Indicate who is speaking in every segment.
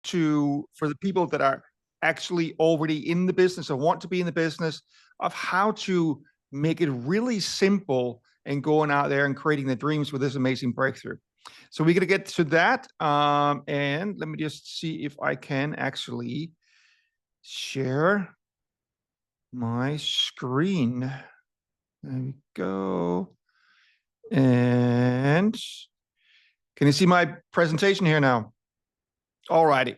Speaker 1: for the people that are actually already in the business or want to be in the business of how to make it really simple and going out there and creating the dreams with this amazing breakthrough. So we're going to get to that. And let me just see if I can actually share my screen. There we go. And can you see my presentation here now? All righty.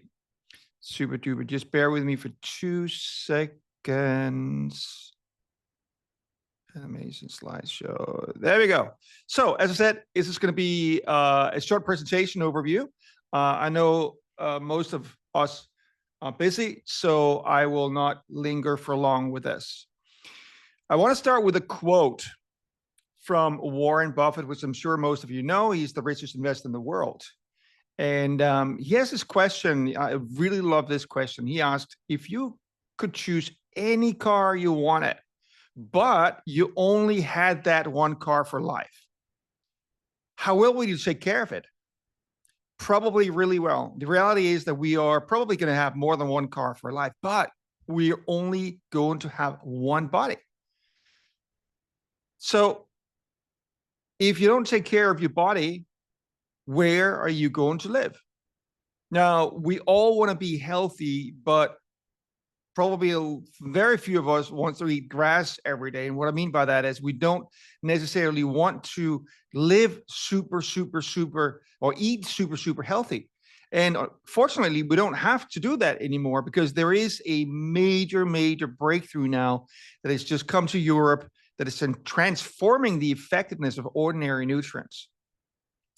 Speaker 1: Super duper. Just bear with me for 2 seconds. Amazing slideshow. There we go. So as I said, this is going to be a short presentation overview. I know most of us are busy, so I will not linger for long with this. I want to start with a quote from Warren Buffett, which I'm sure most of you know. He's the richest investor in the world. And he has this question. I really love this question. He asked, if you could choose any car you wanted, but you only had that one car for life, how well would you take care of it? Probably really well. The reality is that we are probably going to have more than one car for life, but we're only going to have one body. So if you don't take care of your body, where are you going to live? Now, we all want to be healthy, but probably very few of us want to eat grass every day. And what I mean by that is we don't necessarily want to live super, or eat super healthy. And fortunately, we don't have to do that anymore because there is a major breakthrough now that has just come to Europe that is transforming the effectiveness of ordinary nutrients.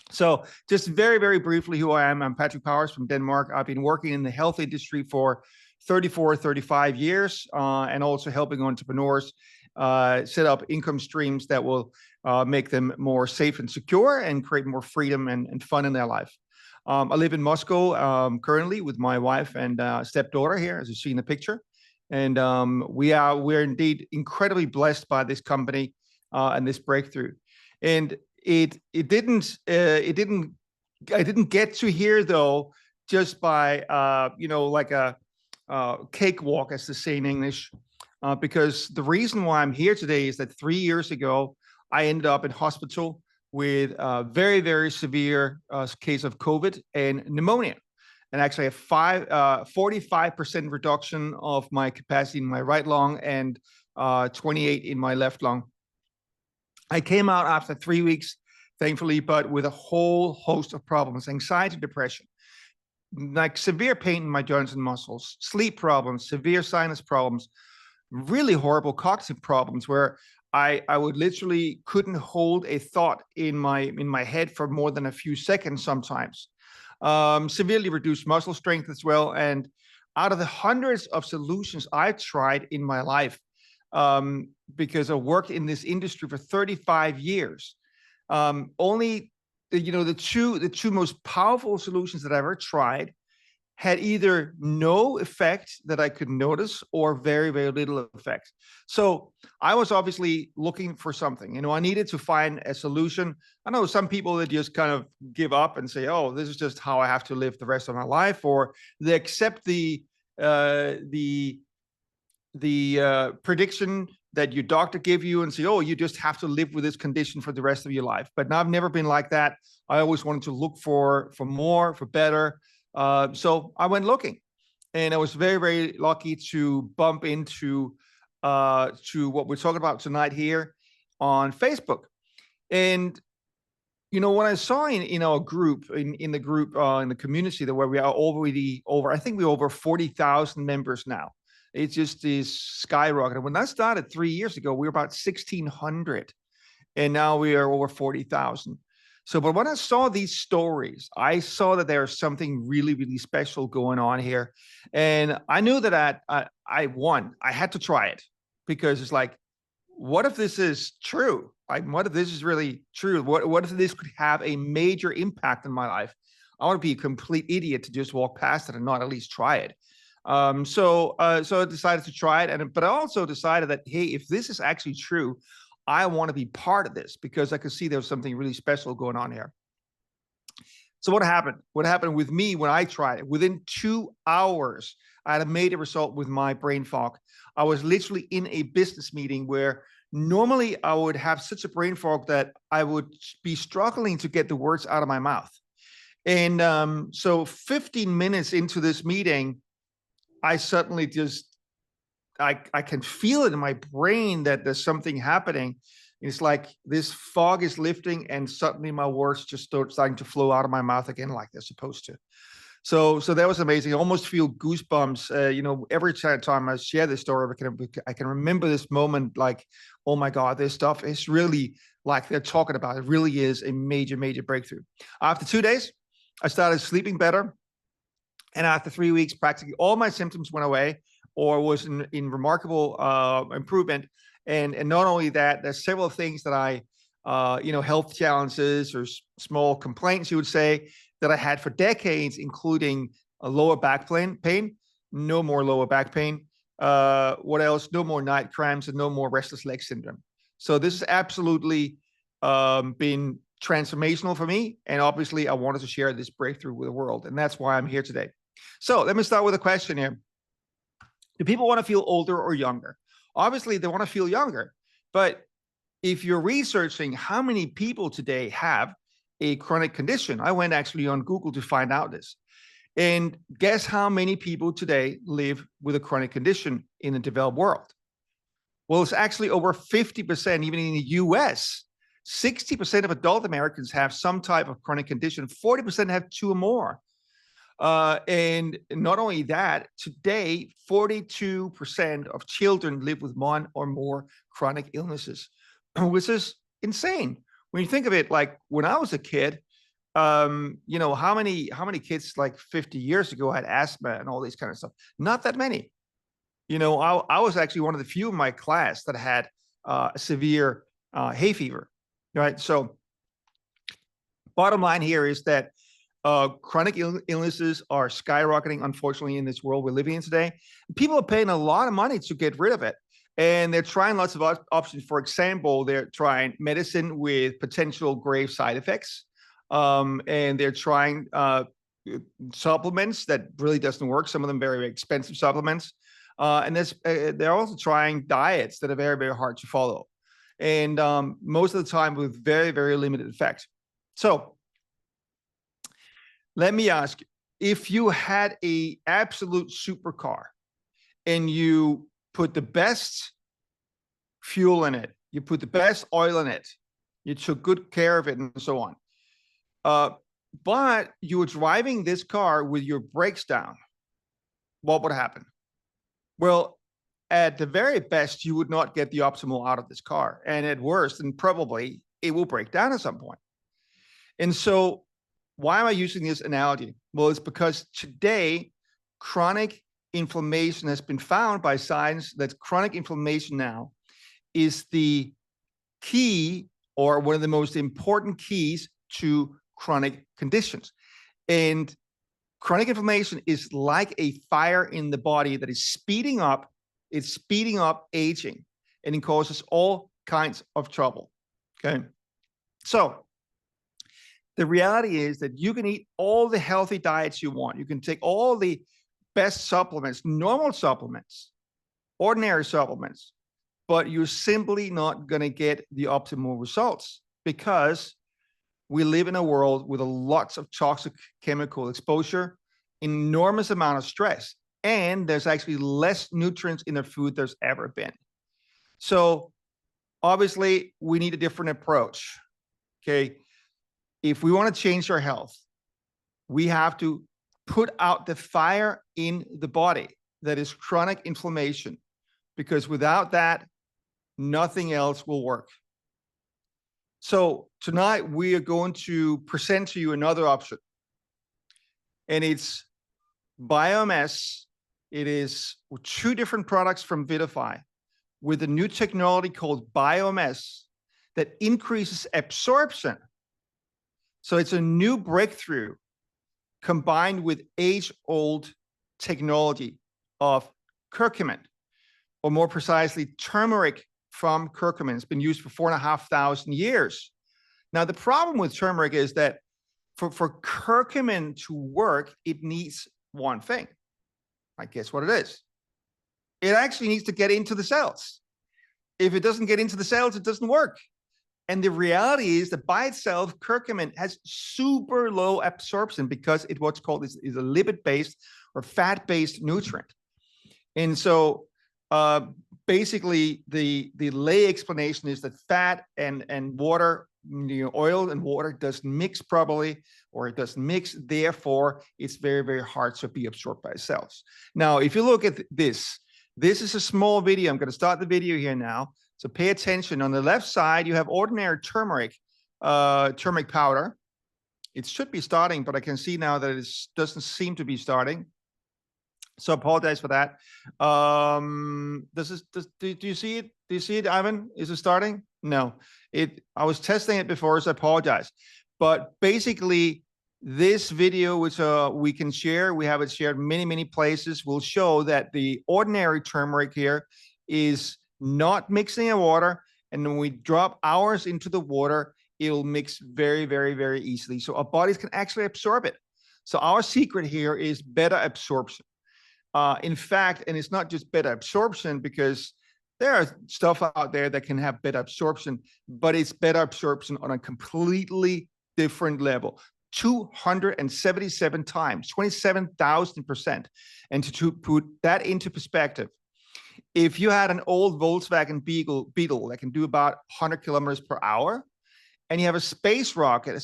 Speaker 1: So just very briefly who I am, I'm Patrick Powers from Denmark. I've been working in the health industry for 35 years, and also helping entrepreneurs set up income streams that will make them more safe and secure and create more freedom and fun in their life. I live in Moscow currently with my wife and stepdaughter here, as you see in the picture. And we're indeed incredibly blessed by this company and this breakthrough. And I didn't get to here though just by like a cakewalk, as they say in English, because the reason why I'm here today is that 3 years ago I ended up in hospital with a very severe case of COVID and pneumonia, and actually a 45% reduction of my capacity in my right lung and 28 in my left lung. I came out after 3 weeks, thankfully, but with a whole host of problems: anxiety, depression, like severe pain in my joints and muscles, sleep problems, severe sinus problems, really horrible cognitive problems where I would literally couldn't hold a thought in my head for more than a few seconds sometimes. Severely reduced muscle strength as well. And out of the hundreds of solutions I've tried in my life, because I worked in this industry for 35 years, only the two most powerful solutions that I ever tried had either no effect that I could notice or very little effect. So I was obviously looking for something. I needed to find a solution. I know some people that just kind of give up and say, "Oh, this is just how I have to live the rest of my life," or they accept the prediction that your doctor gave you and say, "Oh, you just have to live with this condition for the rest of your life." But now I've never been like that. I always wanted to look for more, for better. So I went looking, and I was very lucky to bump into to what we're talking about tonight here on Facebook. And what I saw in our group, in the community that where we are already over, I think we're over 40,000 members now. It just is skyrocketing. When I started 3 years ago, we were about 1,600, and now we are over 40,000. So, but when I saw these stories, I saw that there's something really special going on here. And I knew that I had to try it, because it's like, what if this is true? Like, what if this is really true? What if this could have a major impact on my life? I want to be a complete idiot to just walk past it and not at least try it. So I decided to try it. But I also decided that, hey, if this is actually true, I want to be part of this, because I could see there was something really special going on here. So what happened? What happened with me when I tried it? Within 2 hours, I had a major result with my brain fog. I was literally in a business meeting where normally I would have such a brain fog that I would be struggling to get the words out of my mouth. And so 15 minutes into this meeting, I suddenly I can feel it in my brain that there's something happening. It's like this fog is lifting and suddenly my words just starting to flow out of my mouth again like they're supposed to. So that was amazing. I almost feel goosebumps. Every time I share this story, I can remember this moment like, oh my God, this stuff is really like they're talking about. It really is a major, major breakthrough. After 2 days, I started sleeping better. And after 3 weeks, practically all my symptoms went away or was in remarkable improvement. And not only that, there's several things that health challenges or small complaints, you would say, that I had for decades, including a lower back pain, no more lower back pain. What else? No more night cramps and no more restless leg syndrome. So this has absolutely been transformational for me. And obviously, I wanted to share this breakthrough with the world. And that's why I'm here today. So let me start with a question here. Do people want to feel older or younger? Obviously, they want to feel younger. But if you're researching how many people today have a chronic condition, I went actually on Google to find out this. And guess how many people today live with a chronic condition in the developed world? Well, it's actually over 50%, even in the US. 60% of adult Americans have some type of chronic condition. 40% have two or more. And not only that, today, 42% of children live with one or more chronic illnesses, which is insane. When you think of it, like when I was a kid, how many kids like 50 years ago had asthma and all these kind of stuff? Not that many. I was actually one of the few in my class that had severe hay fever, right? So bottom line here is that chronic illnesses are skyrocketing, unfortunately, in this world we're living in today. People are paying a lot of money to get rid of it. And they're trying lots of options. For example, they're trying medicine with potential grave side effects. And they're trying supplements that really doesn't work. Some of them very, very expensive supplements. And they're also trying diets that are very, very hard to follow. And most of the time with very, very limited effect. So let me ask you, if you had a absolute supercar and you put the best fuel in it, you put the best oil in it, you took good care of it and so on, but you were driving this car with your brakes down, what would happen? Well, at the very best, you would not get the optimal out of this car. And at worst, and probably it will break down at some point. And so why am I using this analogy? Well, it's because today, chronic inflammation has been found by science that chronic inflammation now is the key or one of the most important keys to chronic conditions. And chronic inflammation is like a fire in the body that is speeding up. It's speeding up aging, and it causes all kinds of trouble. Okay. So the reality is that you can eat all the healthy diets you want. You can take all the best supplements, normal supplements, ordinary supplements, but you're simply not going to get the optimal results because we live in a world with lots of toxic chemical exposure, enormous amount of stress, and there's actually less nutrients in the food there's ever been. So obviously we need a different approach. Okay. If we want to change our health, we have to put out the fire in the body that is chronic inflammation, because without that, nothing else will work. So tonight we are going to present to you another option, and it's BioMS. It is 2 different products from Vidafy with a new technology called BioMS that increases absorption. So it's a new breakthrough combined with age-old technology of curcumin, or more precisely, turmeric from curcumin. It's been used for 4,500 years. Now, the problem with turmeric is that For curcumin to work, it needs one thing. I guess what it is. It actually needs to get into the cells. If it doesn't get into the cells, it doesn't work. And the reality is that by itself, curcumin has super low absorption because it what's called is a lipid-based or fat-based nutrient. And so basically the lay explanation is that fat and water, oil and water doesn't mix properly, or it doesn't mix. Therefore, it's very, very hard to be absorbed by cells. Now, if you look at this is a small video. I'm going to start the video here now. So pay attention. On the left side, you have ordinary turmeric powder. It should be starting, but I can see now that it doesn't seem to be starting. So apologize for that. Do you see it? Do you see it, Ivan? Is it starting? No. I was testing it before, so I apologize. But basically, this video, which we can share, we have it shared many, many places, will show that the ordinary turmeric here is not mixing in water. And when we drop ours into the water, it'll mix very, very, very easily. So our bodies can actually absorb it. So our secret here is better absorption. In fact, and it's not just better absorption, because there are stuff out there that can have better absorption, but it's better absorption on a completely different level. 277 times, 27,000%. And to put that into perspective, if you had an old Volkswagen Beetle that can do about 100 kilometers per hour, and you have a space rocket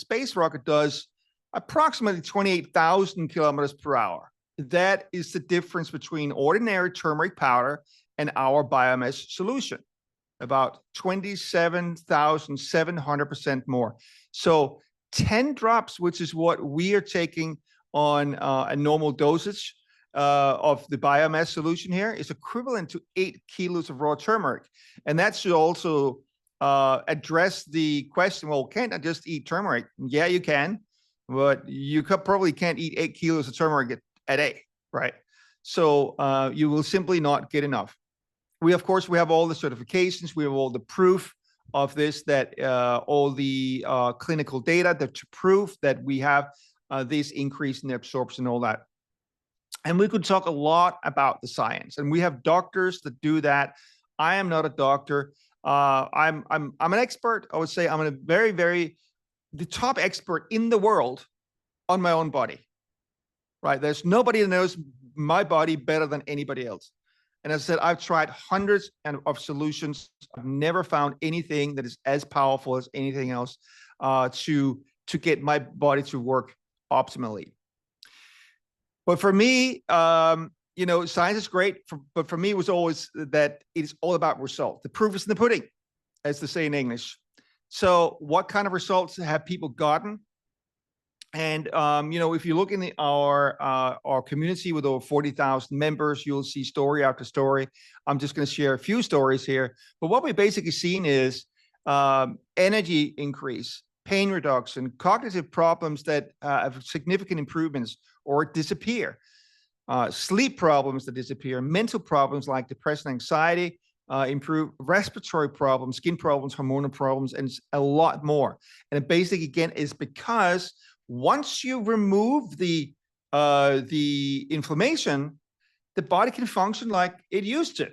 Speaker 1: does approximately 28,000 kilometers per hour. That is the difference between ordinary turmeric powder and our biomass solution, about 27,700% more. So 10 drops, which is what we are taking on a normal dosage of the biomass solution here, is equivalent to 8 kilos of raw turmeric. And that should also address the question, well, can't I just eat turmeric? Yeah, you can, but you probably can't eat 8 kilos of turmeric a day, right? So you will simply not get enough. Of course, we have all the certifications, we have all the proof of this, that all the clinical data that to prove that we have this increase in the absorption and all that. And we could talk a lot about the science, and we have doctors that do that. I am not a doctor. I'm an expert. I would say I'm a the top expert in the world on my own body, right? There's nobody that knows my body better than anybody else. And as I said, I've tried hundreds of solutions. I've never found anything that is as powerful as anything else to get my body to work optimally. But for me, science is great, but for me, it was always that it's all about results. The proof is in the pudding, as they say in English. So what kind of results have people gotten? And, if you look in our community with over 40,000 members, you'll see story after story. I'm just going to share a few stories here. But what we've basically seen is energy increase, pain reduction, cognitive problems that have significant improvements or disappear, sleep problems that disappear, mental problems like depression, anxiety, improve respiratory problems, skin problems, hormonal problems, and a lot more. And it basically, again, is because once you remove the inflammation, the body can function like it used to.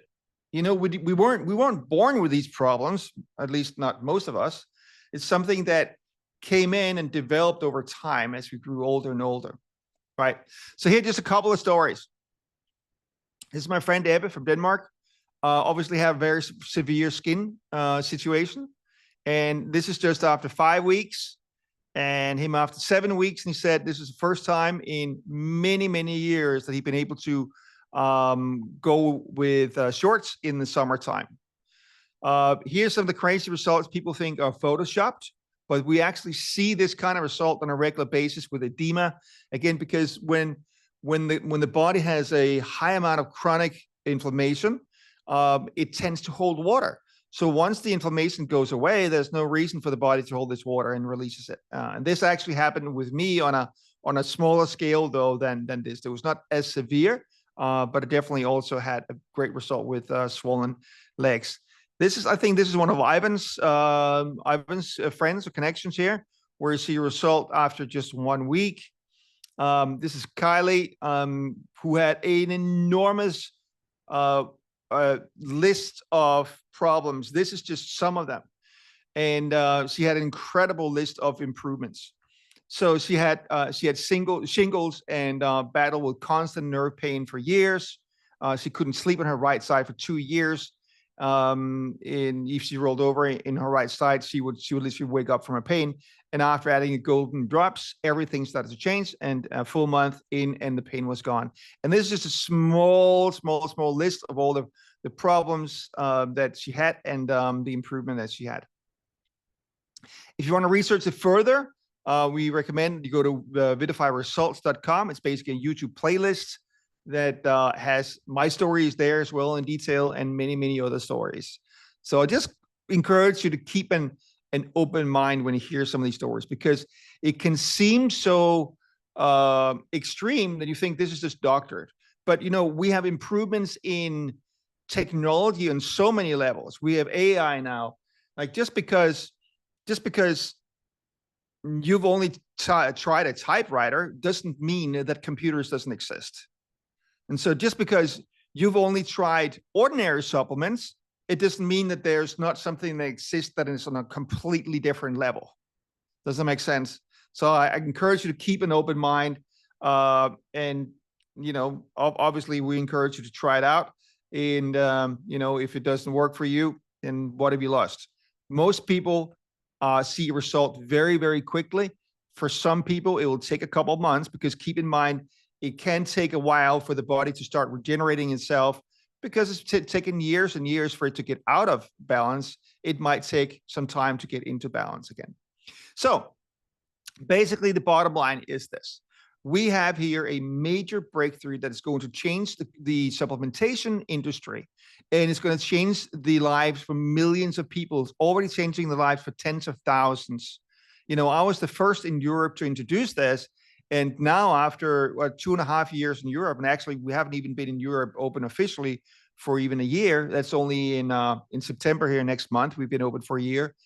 Speaker 1: We weren't born with these problems, at least not most of us. It's something that came in and developed over time as we grew older and older, right? So here are just a couple of stories. This is my friend Ebbe from Denmark. Obviously have a very severe skin situation. And this is just after 5 weeks. And him after 7 weeks, and he said this is the first time in many, many years that he'd been able to go with shorts in the summertime. Here's some of the crazy results people think are photoshopped, but we actually see this kind of result on a regular basis with edema. Again, because when the body has a high amount of chronic inflammation, it tends to hold water. So once the inflammation goes away, there's no reason for the body to hold this water and releases it. And this actually happened with me on a smaller scale, though, than this. It was not as severe, but it definitely also had a great result with swollen legs. I think this is one of Ivan's friends or connections here, where you see a result after just 1 week. This is Kylie, who had an enormous list of problems. This is just some of them. And she had an incredible list of improvements. So she had shingles and battled with constant nerve pain for years. She couldn't sleep on her right side for 2 years. And if she rolled over in her right side, she would literally wake up from her pain. And after adding golden drops, everything started to change. And a full month in, and the pain was gone. And this is just a small list of all the problems that she had, and the improvement that she had. If you want to research it further, we recommend you go to vidafyresults.com. It's basically a YouTube playlist that has my stories there as well in detail, and many other stories. So I just encourage you to keep an open mind when you hear some of these stories, because it can seem so extreme that you think this is just doctored. But we have improvements in technology on so many levels. We have AI now. Like just because you've only tried a typewriter doesn't mean that computers doesn't exist. And so just because you've only tried ordinary supplements, it doesn't mean that there's not something that exists that is on a completely different level. Does that make sense? So I encourage you to keep an open mind. And, obviously we encourage you to try it out. And, if it doesn't work for you, then what have you lost? Most people see a result very, very quickly. For some people, it will take a couple of months, because keep in mind, it can take a while for the body to start regenerating itself, because it's taken years and years for it to get out of balance. It might take some time to get into balance again. So basically, the bottom line is this. We have here a major breakthrough that is going to change the supplementation industry, and it's going to change the lives for millions of people. It's already changing the lives for tens of thousands. I was the first in Europe to introduce this. And now after 2.5 years in Europe, and actually we haven't even been in Europe open officially for even a year. That's only in September here next month. We've been open for a year.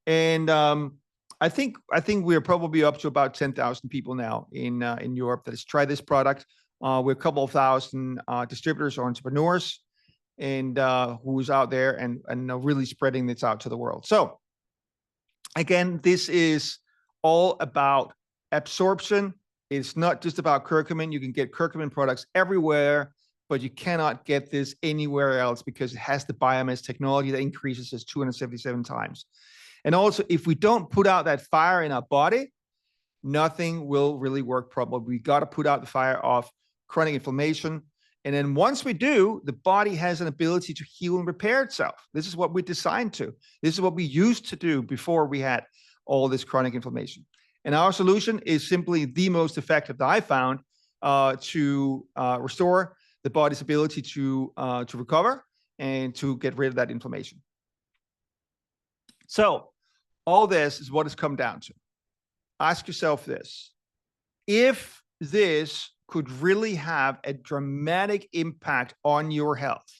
Speaker 1: And I think we're probably up to about 10,000 people now in Europe that has tried this product. We're a couple of thousand distributors or entrepreneurs, and who's out there and really spreading this out to the world. So again, this is all about absorption. It's not just about curcumin. You can get curcumin products everywhere, but you cannot get this anywhere else, because it has the biomass technology that increases this 277 times. And also, if we don't put out that fire in our body, nothing will really work properly. We got to put out the fire of chronic inflammation. And then once we do, the body has an ability to heal and repair itself. This is what we're designed to. This is what we used to do before we had all this chronic inflammation. And our solution is simply the most effective that I found to restore the body's ability to recover and to get rid of that inflammation. So all this is what it's come down to. Ask yourself this: if this could really have a dramatic impact on your health,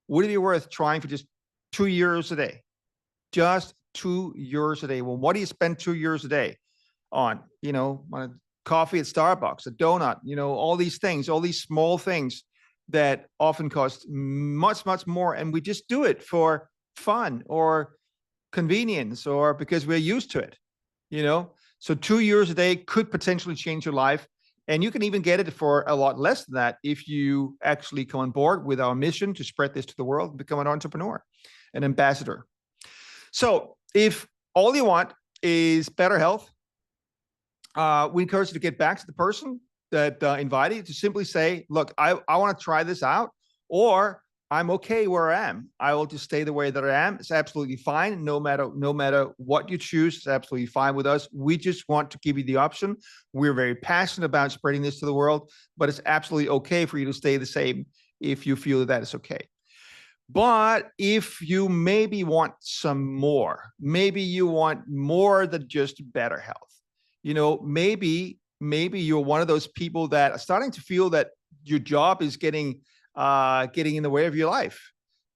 Speaker 1: would it be worth trying for just 2 euros a day? Just 2 euros a day. Well, what do you spend 2 euros a day on? On a coffee at Starbucks, a donut, all these things, all these small things that often cost much more. And we just do it for fun or convenience, or because we're used to it, So 2 euros a day could potentially change your life. And you can even get it for a lot less than that if you actually come on board with our mission to spread this to the world and become an entrepreneur, an ambassador. So if all you want is better health, we encourage you to get back to the person that invited you, to simply say, look, I want to try this out, or I'm okay where I am. I will just stay the way that I am. It's absolutely fine. No matter what you choose, it's absolutely fine with us. We just want to give you the option. We're very passionate about spreading this to the world, but it's absolutely okay for you to stay the same if you feel that it's okay. But if you maybe want some more, maybe you want more than just better health, maybe you're one of those people that are starting to feel that your job is getting in the way of your life.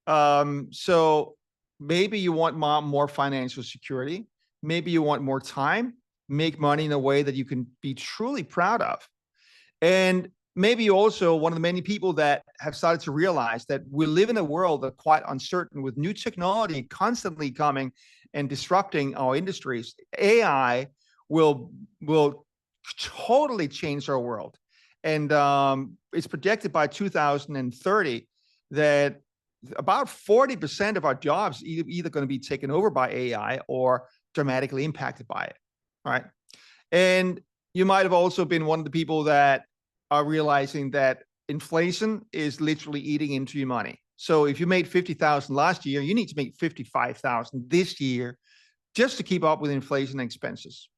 Speaker 1: So maybe you want more financial security. Maybe you want more time. make money in a way that you can be truly proud of. And maybe also one of the many people that have started to realize that we live in a world that's quite uncertain with new technology constantly coming and disrupting our industries. AI will totally change our world. And it's projected by 2030 that about 40% of our jobs either going to be taken over by AI or dramatically impacted by it. Right. And you might have also been one of the people that are realizing that inflation is literally eating into your money. So if you made 50,000 last year, you need to make 55,000 this year just to keep up with inflation expenses.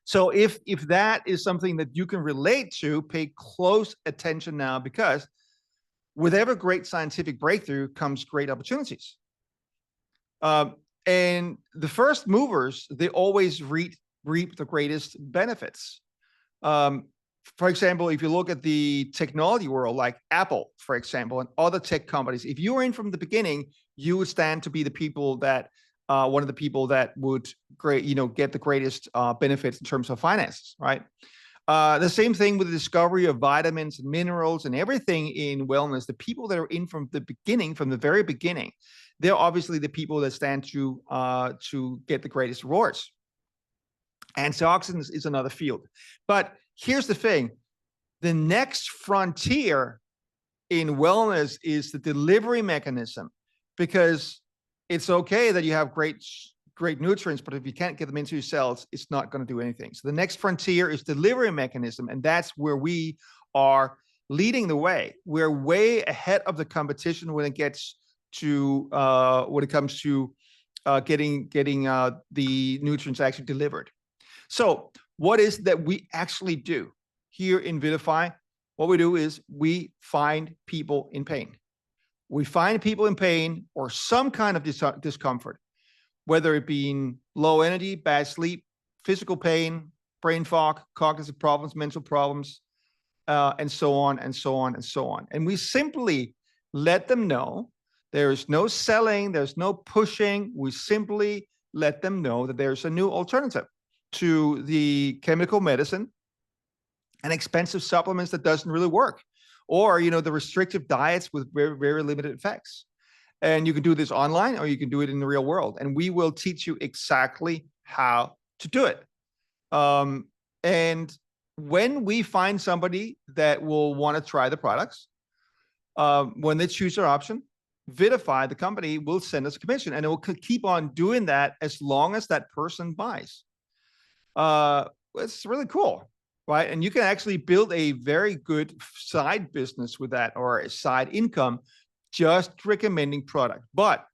Speaker 1: So if that is something that you can relate to, pay close attention now, because with every great scientific breakthrough comes great opportunities. And the first movers, they always reap the greatest benefits. For example, if you look at the technology world, like Apple, for example, and other tech companies, if you were in from the beginning, you would stand to be the people that one of the people that would get the greatest benefits in terms of finances, right? The same thing with the discovery of vitamins and minerals and everything in wellness. The people that are in from the beginning, from the very beginning, they're obviously the people that stand to get the greatest rewards. Antioxidants is another field. But here's the thing. The next frontier in wellness is the delivery mechanism, because it's okay that you have great nutrients, but if you can't get them into your cells, it's not going to do anything. So the next frontier is delivery mechanism, and that's where we are leading the way. We're way ahead of the competition when it gets to when it comes to getting the nutrients actually delivered. So what is that we actually do here in Vidafy? What we do is we find people in pain. We find people in pain or some kind of discomfort, whether it be in low energy, bad sleep, physical pain, brain fog, cognitive problems, mental problems, and so on and so on and so on. And we simply let them know there is no selling, there's no pushing. We simply let them know that there's a new alternative to the chemical medicine and expensive supplements that doesn't really work, or the restrictive diets with very, very limited effects. And you can do this online or you can do it in the real world, and we will teach you exactly how to do it. And when we find somebody that will want to try the products, when they choose their option, Vidafy, the company, will send us a commission, and it will keep on doing that as long as that person buys. It's really cool, right? And you can actually build a very good side business with that, or a side income, just recommending product. But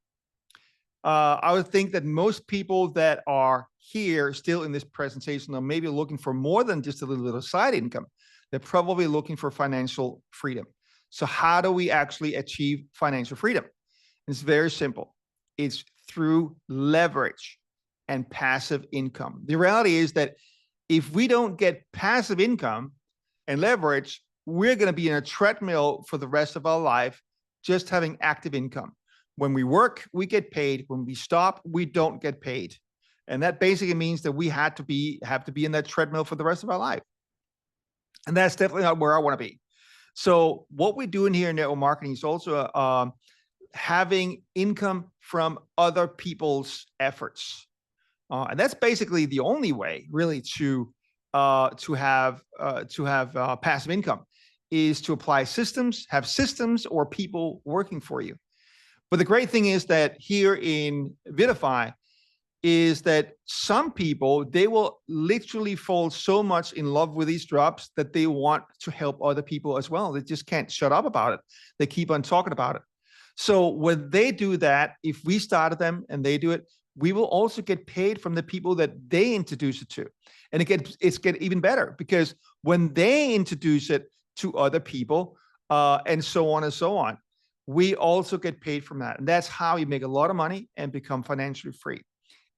Speaker 1: I would think that most people that are here still in this presentation are maybe looking for more than just a little side income. They're probably looking for financial freedom. So how do we actually achieve financial freedom? It's very simple. It's through leverage and passive income. The reality is that if we don't get passive income and leverage, we're going to be in a treadmill for the rest of our life, just having active income. When we work, we get paid. When we stop, we don't get paid. And that basically means that we have to be in that treadmill for the rest of our life. And that's definitely not where I want to be. So what we're doing here in network marketing is also having income from other people's efforts. And that's basically the only way, really, to have passive income, is to apply systems, have systems or people working for you. But the great thing is that here in Vidafy is that some people, they will literally fall so much in love with these drops that they want to help other people as well. They just can't shut up about it. They keep on talking about it. So when they do that, if we started them and they do it, we will also get paid from the people that they introduce it to. And it's get even better, because when they introduce it to other people and so on, we also get paid from that. And that's how you make a lot of money and become financially free.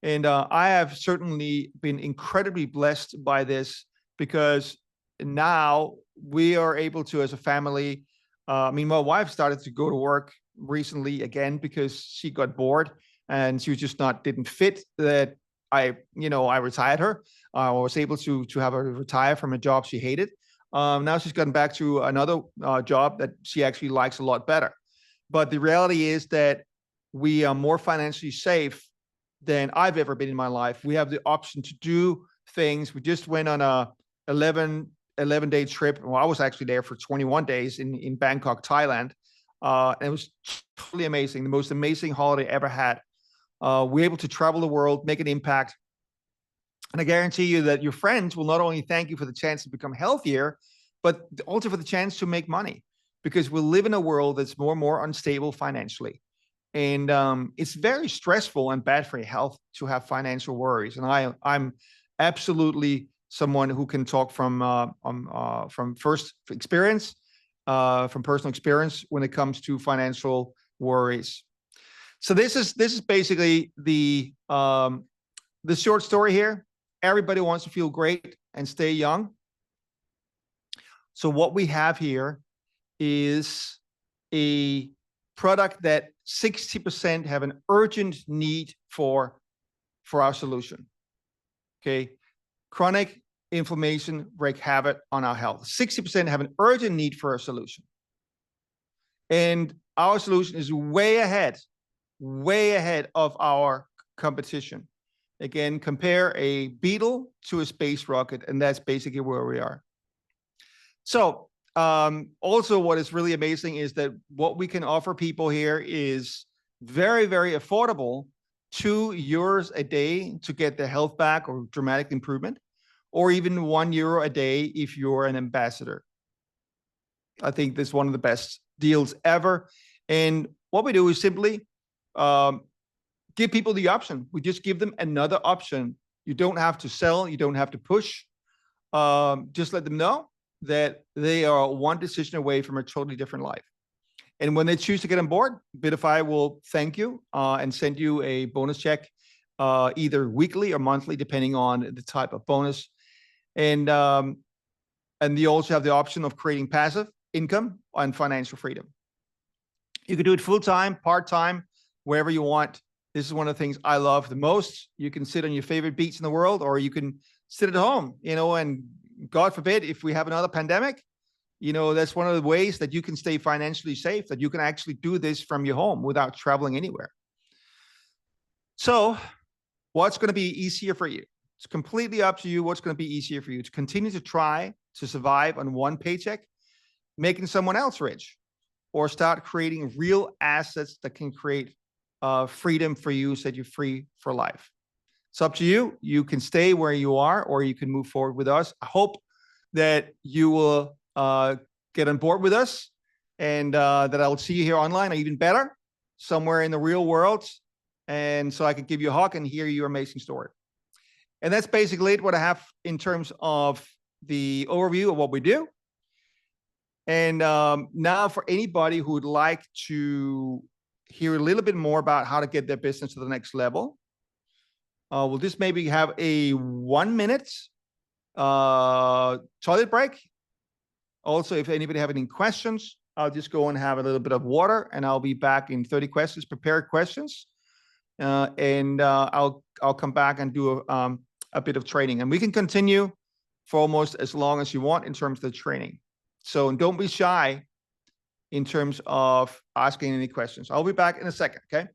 Speaker 1: And I have certainly been incredibly blessed by this, because now we are able to, as a family, my wife started to go to work recently again because she got bored and she was just didn't fit that I retired her. I was able to have her retire from a job she hated. Now she's gotten back to another job that she actually likes a lot better. But the reality is that we are more financially safe than I've ever been in my life. We have the option to do things. We just went on a 11-day trip. Well, I was actually there for 21 days in Bangkok, Thailand. And it was totally amazing, the most amazing holiday I ever had. We're able to travel the world, make an impact. And I guarantee you that your friends will not only thank you for the chance to become healthier, but also for the chance to make money, because we live in a world that's more and more unstable financially. And it's very stressful and bad for your health to have financial worries. And I'm absolutely someone who can talk from first experience, from personal experience when it comes to financial worries. So this is basically the short story here. Everybody wants to feel great and stay young. So what we have here is a product that 60% have an urgent need for our solution. Okay, chronic inflammation wreak havoc on our health. 60% have an urgent need for a solution, and our solution is way ahead of our competition. Again, compare a Beetle to a space rocket, and that's basically where we are. So also what is really amazing is that what we can offer people here is very, very affordable. €2 a day to get their health back or dramatic improvement, or even €1 a day if you're an ambassador. I think this is one of the best deals ever. And what we do is simply give people the option. We just give them another option. You don't have to sell. You don't have to push. Just let them know that they are one decision away from a totally different life. And when they choose to get on board, Vidafy will thank you and send you a bonus check, either weekly or monthly, depending on the type of bonus. And you also have the option of creating passive income and financial freedom. You can do it full-time, part-time, wherever you want. This is one of the things I love the most. You can sit on your favorite beach in the world, or you can sit at home, and God forbid, if we have another pandemic, that's one of the ways that you can stay financially safe, that you can actually do this from your home without traveling anywhere. So what's going to be easier for you? It's completely up to you. What's going to be easier for you to continue to try to survive on one paycheck, making someone else rich, or start creating real assets that can create freedom for you so that you're free for life. It's up to you. You can stay where you are, or you can move forward with us. I hope that you will get on board with us, and that I'll see you here online, or even better, somewhere in the real world. And so I can give you a hug and hear your amazing story. And that's basically it, what I have in terms of the overview of what we do. And now for anybody who would like to hear a little bit more about how to get their business to the next level, we'll just maybe have a 1-minute toilet break. Also, if anybody have any questions, I'll just go and have a little bit of water, and I'll be back in 30 questions, prepared questions. And I'll come back and do a bit of training, and we can continue for almost as long as you want in terms of the training. So don't be shy in terms of asking any questions. I'll be back in a second, okay?